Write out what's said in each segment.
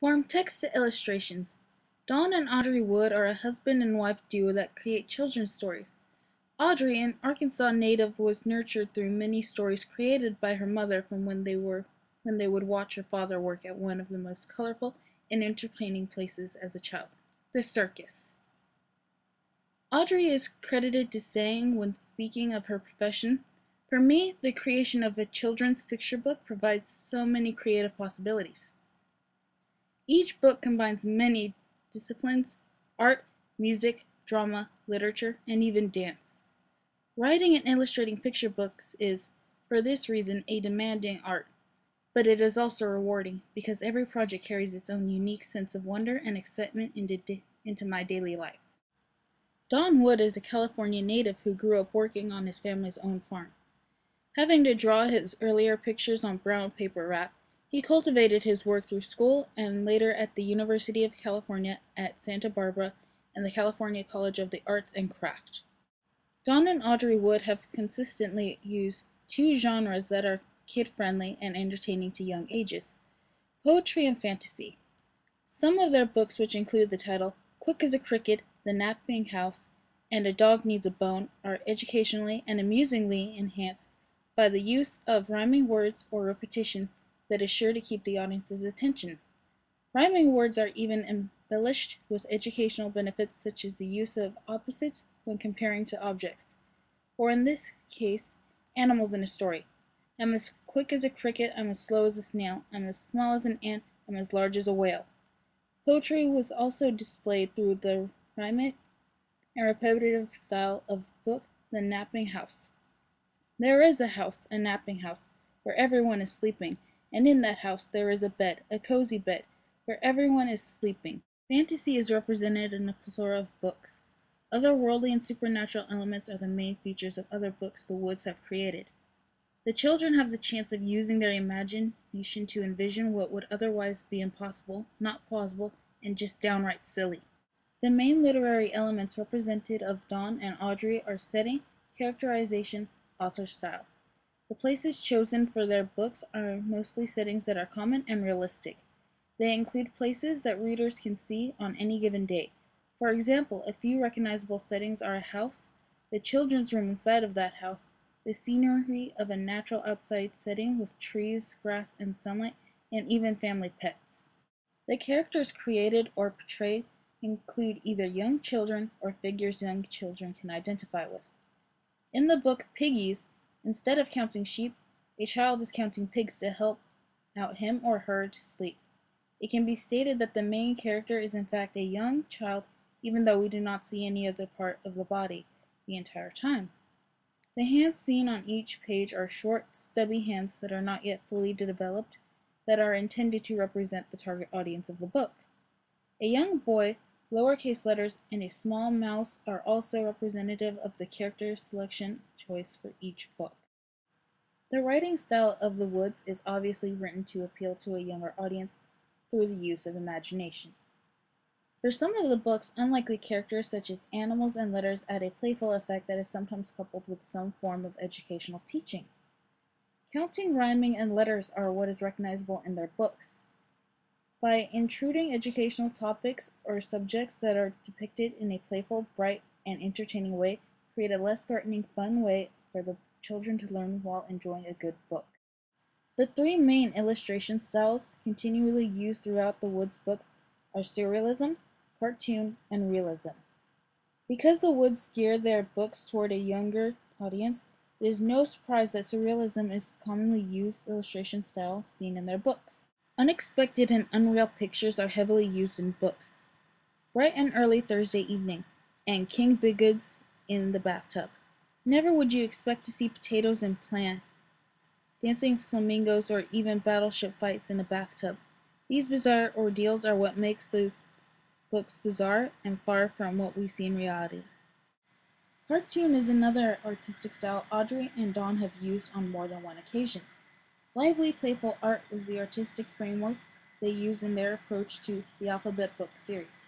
From text to illustrations, Dawn and Audrey Wood are a husband and wife duo that create children's stories. Audrey, an Arkansas native, was nurtured through many stories created by her mother from when they would watch her father work at one of the most colorful and entertaining places as a child, the circus. Audrey is credited to saying when speaking of her profession, "For me, the creation of a children's picture book provides so many creative possibilities." Each book combines many disciplines: art, music, drama, literature, and even dance. Writing and illustrating picture books is, for this reason, a demanding art, but it is also rewarding because every project carries its own unique sense of wonder and excitement into my daily life. Don Wood is a California native who grew up working on his family's own farm. Having to draw his earlier pictures on brown paper wrap, he cultivated his work through school and later at the University of California at Santa Barbara and the California College of the Arts and Craft. Don and Audrey Wood have consistently used two genres that are kid-friendly and entertaining to young ages: poetry and fantasy. Some of their books, which include the title Quick as a Cricket, The Napping House, and A Dog Needs a Bone, are educationally and amusingly enhanced by the use of rhyming words or repetition that is sure to keep the audience's attention. Rhyming words are even embellished with educational benefits such as the use of opposites when comparing to objects, or in this case, animals in a story. I'm as quick as a cricket, I'm as slow as a snail, I'm as small as an ant, I'm as large as a whale. Poetry was also displayed through the rhythmic and repetitive style of book The Napping House. There is a house, a napping house, where everyone is sleeping, and in that house there is a bed, a cozy bed, where everyone is sleeping. Fantasy is represented in a plethora of books. Otherworldly and supernatural elements are the main features of other books the Woods have created. The children have the chance of using their imagination to envision what would otherwise be impossible, not plausible, and just downright silly. The main literary elements represented of Dawn and Audrey are setting, characterization, author style. The places chosen for their books are mostly settings that are common and realistic. They include places that readers can see on any given day. For example, a few recognizable settings are a house, the children's room inside of that house, the scenery of a natural outside setting with trees, grass, and sunlight, and even family pets. The characters created or portrayed include either young children or figures young children can identify with. In the book Piggies, instead of counting sheep, a child is counting pigs to help out him or her to sleep. It can be stated that the main character is in fact a young child, even though we do not see any other part of the body the entire time. The hands seen on each page are short, stubby hands that are not yet fully developed, that are intended to represent the target audience of the book. A young boy, lowercase letters, and a small mouse are also representative of the character selection choice for each book. The writing style of the Woods is obviously written to appeal to a younger audience through the use of imagination. For some of the books, unlikely characters such as animals and letters add a playful effect that is sometimes coupled with some form of educational teaching. Counting, rhyming, and letters are what is recognizable in their books. By intruding educational topics or subjects that are depicted in a playful, bright, and entertaining way, create a less threatening, fun way for the children to learn while enjoying a good book. The three main illustration styles continually used throughout the Woods books are surrealism, cartoon, and realism. Because the Woods gear their books toward a younger audience, it is no surprise that surrealism is commonly used illustration style seen in their books. Unexpected and unreal pictures are heavily used in books. Bright and Early Thursday Evening and King Bigoods in the Bathtub. Never would you expect to see potatoes and plants, dancing flamingos, or even battleship fights in a bathtub. These bizarre ordeals are what makes those books bizarre and far from what we see in reality. Cartoon is another artistic style Audrey and Dawn have used on more than one occasion. Lively, playful art was the artistic framework they used in their approach to the Alphabet Book series.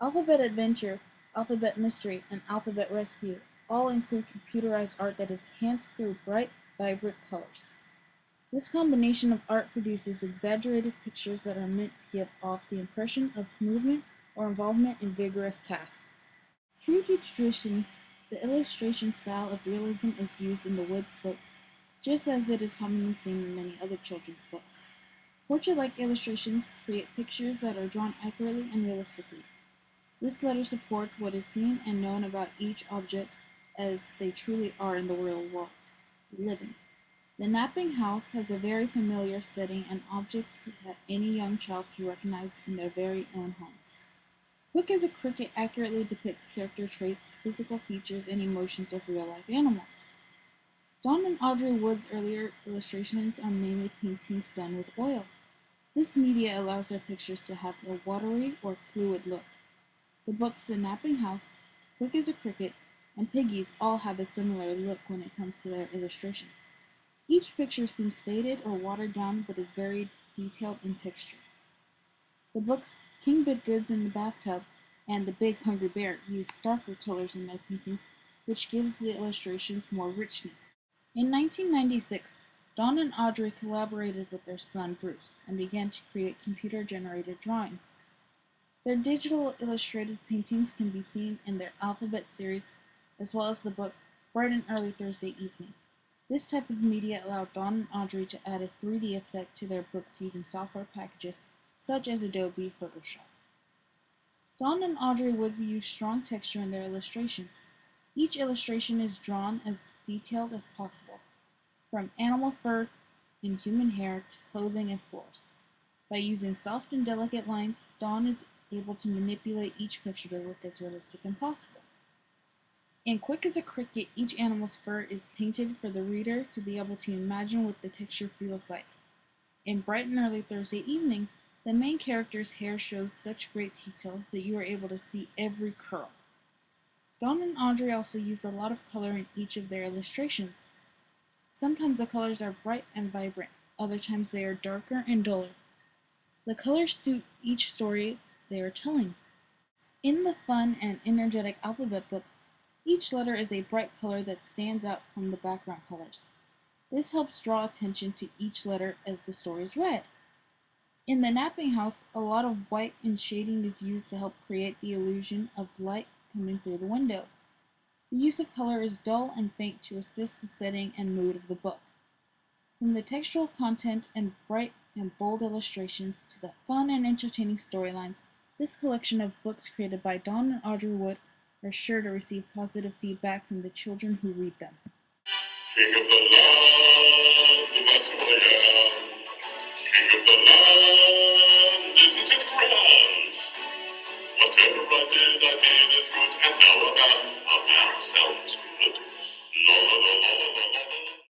Alphabet Adventure, Alphabet Mystery, and Alphabet Rescue all include computerized art that is enhanced through bright, vibrant colors. This combination of art produces exaggerated pictures that are meant to give off the impression of movement or involvement in vigorous tasks. True to tradition, the illustration style of realism is used in the Woods books, just as it is commonly seen in many other children's books. Portrait-like illustrations create pictures that are drawn accurately and realistically. This letter supports what is seen and known about each object as they truly are in the real world, living. The napping house has a very familiar setting and objects that any young child can recognize in their very own homes. Quick as a Cricket accurately depicts character traits, physical features, and emotions of real-life animals. Dawn and Audrey Wood's earlier illustrations are mainly paintings done with oil. This media allows their pictures to have a watery or fluid look. The books The Napping House, Quick as a Cricket, and Piggies all have a similar look when it comes to their illustrations. Each picture seems faded or watered down but is very detailed in texture. The books King Bitgoods in the Bathtub and The Big Hungry Bear use darker colors in their paintings, which gives the illustrations more richness. In 1996, Dawn and Audrey collaborated with their son Bruce and began to create computer-generated drawings. Their digital illustrated paintings can be seen in their Alphabet series, as well as the book Bright and Early Thursday Evening. This type of media allowed Dawn and Audrey to add a 3D effect to their books using software packages such as Adobe Photoshop. Dawn and Audrey Wood use strong texture in their illustrations. Each illustration is drawn as detailed as possible, from animal fur and human hair to clothing and floors. By using soft and delicate lines, Dawn is able to manipulate each picture to look as realistic as possible. In Quick as a Cricket, each animal's fur is painted for the reader to be able to imagine what the texture feels like. In Bright and Early Thursday Evening, the main character's hair shows such great detail that you are able to see every curl. Dawn and Audrey also use a lot of color in each of their illustrations. Sometimes the colors are bright and vibrant, other times they are darker and duller. The colors suit each story they are telling. In the fun and energetic alphabet books, each letter is a bright color that stands out from the background colors. This helps draw attention to each letter as the story is read. In the napping house, a lot of white and shading is used to help create the illusion of light coming through the window. The use of color is dull and faint to assist the setting and mood of the book. From the textual content and bright and bold illustrations to the fun and entertaining storylines, this collection of books created by Dawn and Audrey Wood are sure to receive positive feedback from the children who read them. King of the land, that's who I am. King of the land, isn't it grand? Whatever I did is good, and now a man sounds